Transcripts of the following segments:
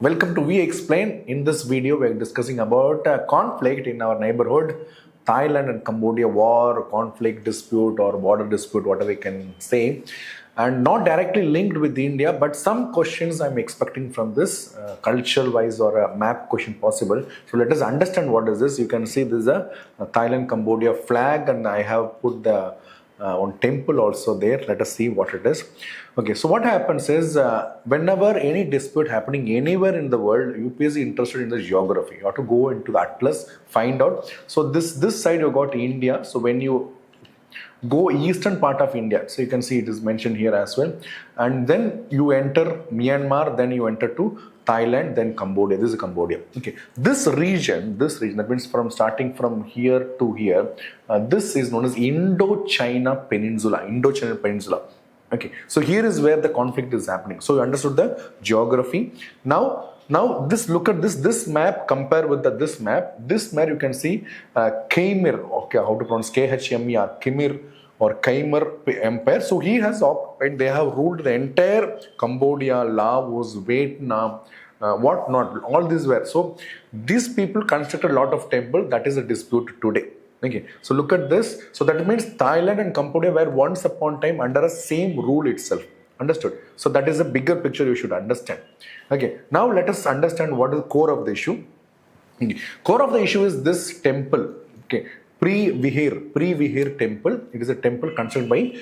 Welcome to We Explain. In this video, we are discussing about a conflict in our neighborhood, Thailand and Cambodia war, conflict, dispute or border dispute, whatever we can say, and not directly linked with India, but some questions I'm expecting from this, cultural-wise or a map question possible. So let us understand what is this. You can see this is a Thailand-Cambodia flag, and I have put the one temple also there. Let us see what it is. Okay, so what happens is whenever any dispute happening anywhere in the world, UPSC is interested in the geography. You have to go into the atlas, find out. So this side you got India. So when you go eastern part of India, so you can see it is mentioned here as well, and then you enter Myanmar, then you enter to Thailand, then Cambodia. This is Cambodia. Okay, this region, that means from starting from here to here, this is known as Indo-China Peninsula. Okay, so here is where the conflict is happening. So you understood the geography. Now this, look at this map, compare with this map. This map you can see Khmer, okay, how to pronounce Khmer, Khmer or Khmer Empire. So he has occupied, they have ruled the entire Cambodia, Laos, Vietnam, what not, all these were. So these people constructed a lot of temple. That is a dispute today. Okay, so look at this. So that means Thailand and Cambodia were once upon time under a same rule itself. Understood? So that is a bigger picture you should understand. Okay, now let us understand what is the core of the issue. Core of the issue is this temple. Okay, Vihear temple. It is a temple constructed by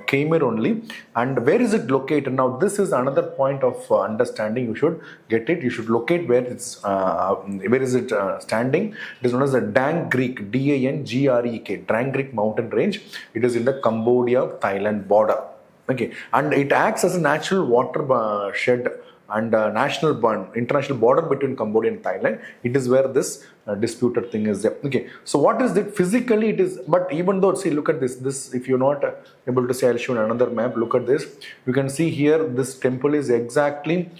Khmer only. And where is it located? Now this is another point of understanding. You should get it. You should locate where it's where is it standing. It is known as the Dang Creek, D-A-N-G-R-E-K, Dang Creek mountain range. It is in the Cambodia-Thailand border. Okay, and it acts as a natural water shed and international border between Cambodia and Thailand. It is where this disputed thing is there. Okay, so what is it physically? It is, but even though, see, look at this, if you're not able to see, I'll show another map. Look at this. You can see here this temple is exactly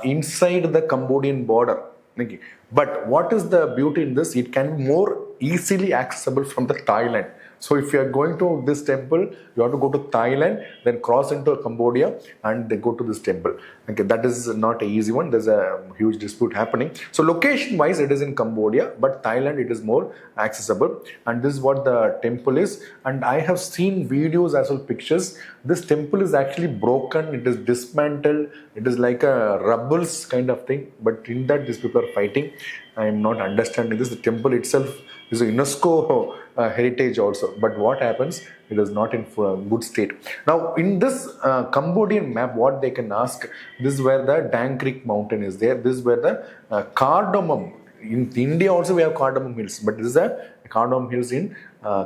inside the Cambodian border. Okay, but what is the beauty in this? It can be more easily accessible from the Thailand. So if you are going to this temple, you have to go to Thailand, then cross into Cambodia, and they go to this temple. Okay, that is not an easy one. There's a huge dispute happening. So location-wise, it is in Cambodia, but Thailand, it is more accessible. And this is what the temple is. And I have seen videos as well, pictures. This temple is actually broken. It is dismantled. It is like a rubbles kind of thing. But in that, these people are fighting. I am not understanding this. The temple itself is a UNESCO heritage also, but what happens, it is not in good state. Now in this Cambodian map, what they can ask, this is where the Dang Creek mountain is there. This is where the cardamom, in India also we have cardamom hills, but this is a cardamom hills in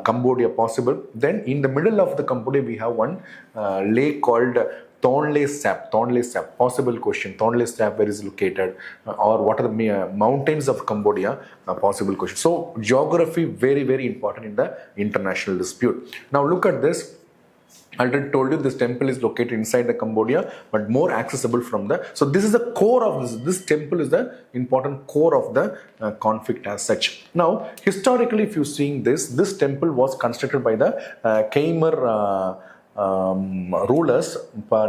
Cambodia possible. Then in the middle of the Cambodia we have one lake called Tonle Sap, possible question. Tonle Sap, where is it located? Or what are the mountains of Cambodia? Possible question. So geography, very, very important in the international dispute. Now look at this. I already told you this temple is located inside the Cambodia, but more accessible from the. So this is the core of this. This temple is the important core of the conflict as such. Now historically, if you're seeing this temple was constructed by the Khmer rulers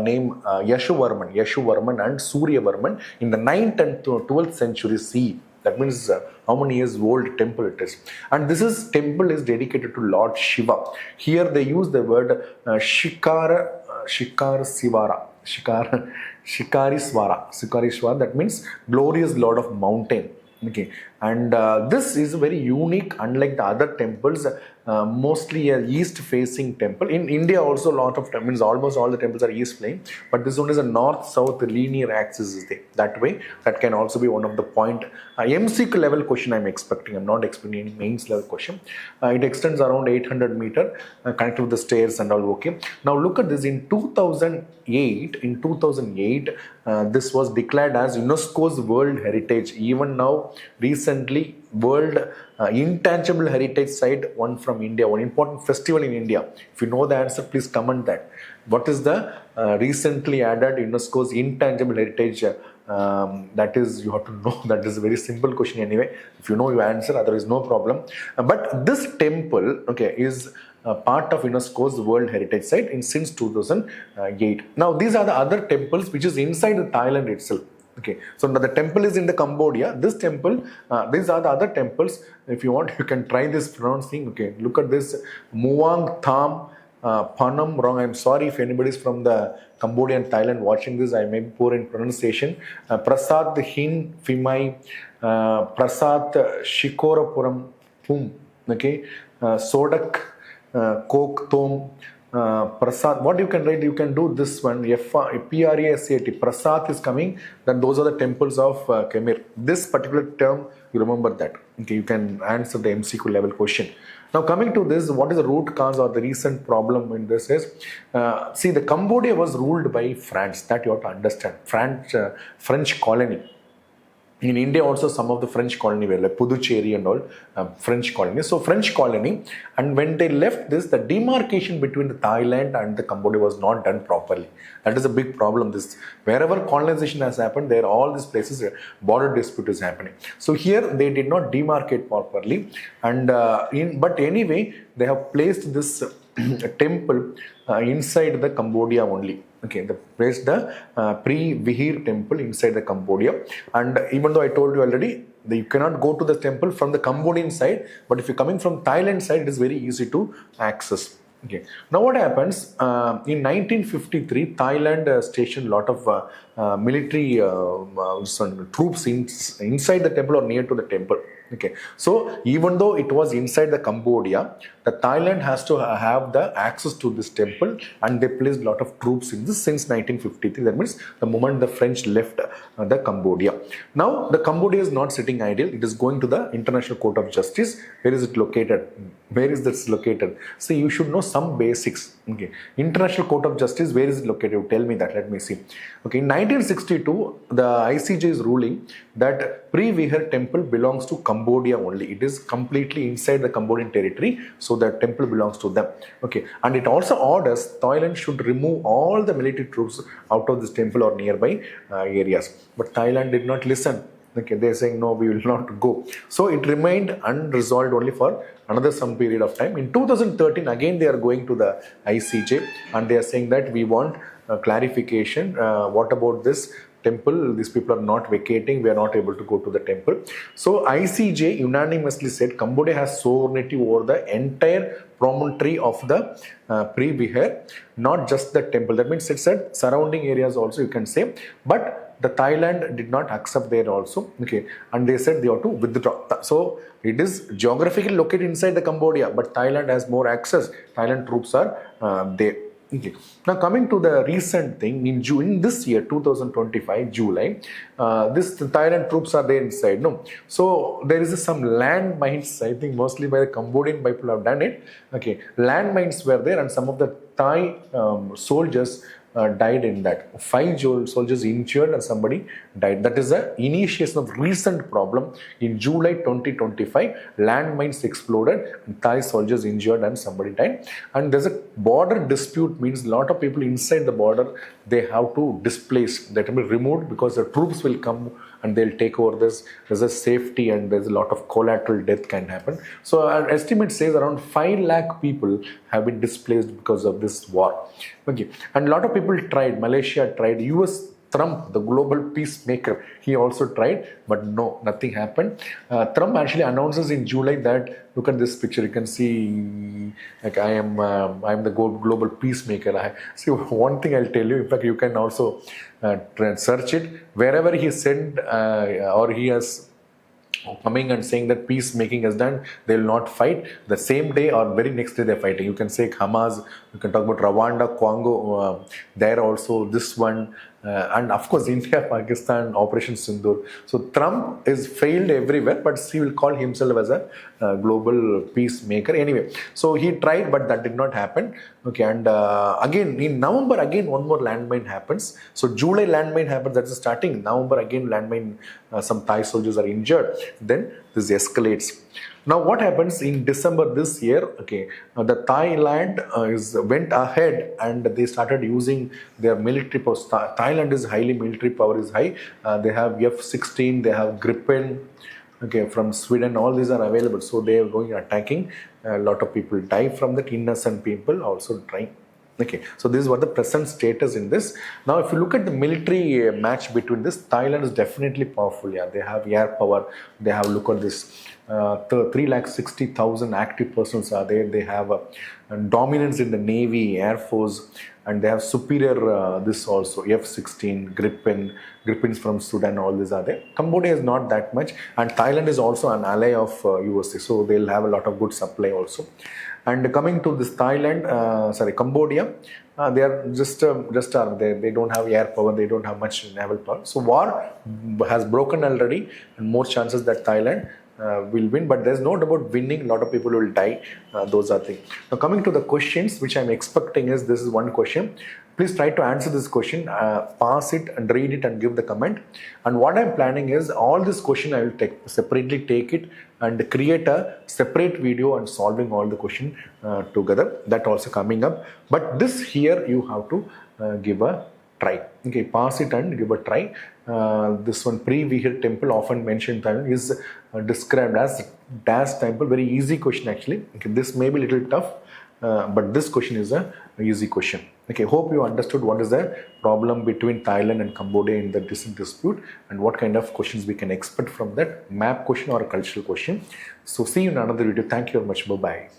named Yashovarman and Suryavarman in the 9th and 12th century CE. That means how many years old temple it is. And this temple is dedicated to Lord Shiva. Here they use the word Shikariswara. That means glorious Lord of mountain. Okay, and this is very unique, unlike the other temples. Mostly a east-facing temple. In India also a lot of means almost all the temples are east-facing, but this one is a north-south linear axis is there. That way, that can also be one of the point. MCQ level question I'm expecting. I'm not expecting any mains level question. It extends around 800 meter, connected with the stairs and all. Okay. Now look at this. In 2008, this was declared as UNESCO's World Heritage. Even now, recently, World Intangible Heritage Site, one from India, one important festival in India. If you know the answer, please comment that. What is the recently added UNESCO's Intangible Heritage? That is, you have to know. That is a very simple question anyway. If you know your answer, otherwise no problem. But this temple, okay, is part of UNESCO's World Heritage Site since 2008. Now, these are the other temples which is inside the Thailand itself. Okay, so now the temple is in the Cambodia. This temple, these are the other temples. If you want, you can try this pronouncing. Okay, look at this: Muang Thom Panam. Wrong. I'm sorry if anybody is from the Cambodia and Thailand watching this. I may be poor in pronunciation. Prasad Hin Phimai, Prasad Shikorapuram Pum. Okay, Sodak Kok Thom. Prasad, what you can write, you can do this one, Prasat, Prasad is coming, then those are the temples of Khmer. This particular term, you remember that. Okay, you can answer the MCQ level question. Now coming to this, what is the root cause or the recent problem in this is, see, the Cambodia was ruled by France, that you have to understand, French colony. In India also some of the French colony were like Puducherry and all French colony. So French colony, and when they left this, the demarcation between the Thailand and the Cambodia was not done properly. That is a big problem. This wherever colonization has happened, there all these places border dispute is happening. So here they did not demarcate properly, and but anyway they have placed this temple inside the Cambodia only. Okay, they placed the Vihear temple inside the Cambodia, and even though I told you already, you cannot go to the temple from the Cambodian side, but if you're coming from Thailand side, it is very easy to access. Okay. Now what happens, in 1953, Thailand stationed a lot of military troops inside the temple or near to the temple. Okay, so even though it was inside the Cambodia, the Thailand has to have the access to this temple, and they placed a lot of troops in this since 1953. That means the moment the French left the Cambodia. Now the Cambodia is not sitting idle. It is going to the International Court of Justice. Where is it located? Where is this located? So you should know some basics. Okay, International Court of Justice, where is it located? Tell me that. Let me see. Okay, in 1962, the ICJ is ruling that Preah temple belongs to Cambodia only. It is completely inside the Cambodian territory, so the temple belongs to them. Okay, and it also orders Thailand should remove all the military troops out of this temple or nearby areas. But Thailand did not listen. Okay, they're saying no, we will not go. So it remained unresolved only for another some period of time. In 2013, again they are going to the ICJ and they are saying that we want clarification. What about this temple? These people are not vacating. We are not able to go to the temple. So ICJ unanimously said Cambodia has sovereignty over the entire promontory of the Vihear, not just the temple. That means it said surrounding areas also you can say, but the Thailand did not accept there also. Okay, and they said they have to withdraw. So it is geographically located inside the Cambodia, but Thailand has more access. Thailand troops are there. Okay. Now coming to the recent thing, in June this year 2025 July, this Thailand troops are there inside. No, so there is some landmines. I think mostly by the Cambodian people have done it. Okay, landmines were there, and some of the Thai soldiers died in that. 5 soldiers injured and somebody died. That is the initiation of recent problem. In July 2025, landmines exploded and Thai soldiers injured and somebody died. And there's a border dispute, means a lot of people inside the border, they have to displace, that will be removed because the troops will come and they'll take over this. There's a safety and there's a lot of collateral death can happen. So our estimate says around 5 lakh people have been displaced because of this war. Okay, and a lot of people tried. Malaysia tried. US Trump, the global peacemaker, he also tried, but no, nothing happened. Trump actually announces in July that, look at this picture, you can see, like I am the global peacemaker. See, one thing I'll tell you, in fact, you can also search it. Wherever he sent or he has coming and saying that peacemaking is done, they will not fight. The same day or very next day they're fighting. You can say Hamas, you can talk about Rwanda, Congo, there also this one, and of course India, Pakistan, Operation Sindoor. So Trump is failed everywhere, but he will call himself as a global peacemaker. Anyway, so he tried, but that did not happen. Okay, and again in November, again one more landmine happens. So July landmine happens, that's the starting. November again landmine, some Thai soldiers are injured. Then this escalates. Now what happens in December this year? Okay, the Thailand went ahead and they started using their military power. Thailand is highly military power is high. They have F-16, they have Gripen. Okay, from Sweden, all these are available. So they are going attacking. A lot of people die from that. Innocent people also dying. Okay, so this is what the present status in this. Now, if you look at the military match between this, Thailand is definitely powerful. Yeah, they have air power. They have, look at this, 360,000 active persons are there. They have dominance in the Navy, Air Force, and they have superior this also, F-16, Gripens from Sudan, all these are there. Cambodia is not that much, and Thailand is also an ally of USA, so they'll have a lot of good supply also. And coming to this Cambodia, they are just they don't have air power, they don't have much naval power. So war has broken already, and more chances that Thailand will win. But there's no doubt about winning. A lot of people will die. Those are things. Now coming to the questions, which I'm expecting is this is one question. Please try to answer this question, pass it and read it and give the comment. And what I'm planning is all this question I will separately take it and create a separate video on solving all the question together. That also coming up. But this here you have to give a try. Okay, pass it and give a try. This one, Vihear temple, often mentioned Thailand, is described as Das temple. Very easy question actually. Okay, this may be a little tough, but this question is a easy question. Okay, hope you understood what is the problem between Thailand and Cambodia in the dispute and what kind of questions we can expect from that map question or a cultural question. So see you in another video. Thank you very much. Bye-bye.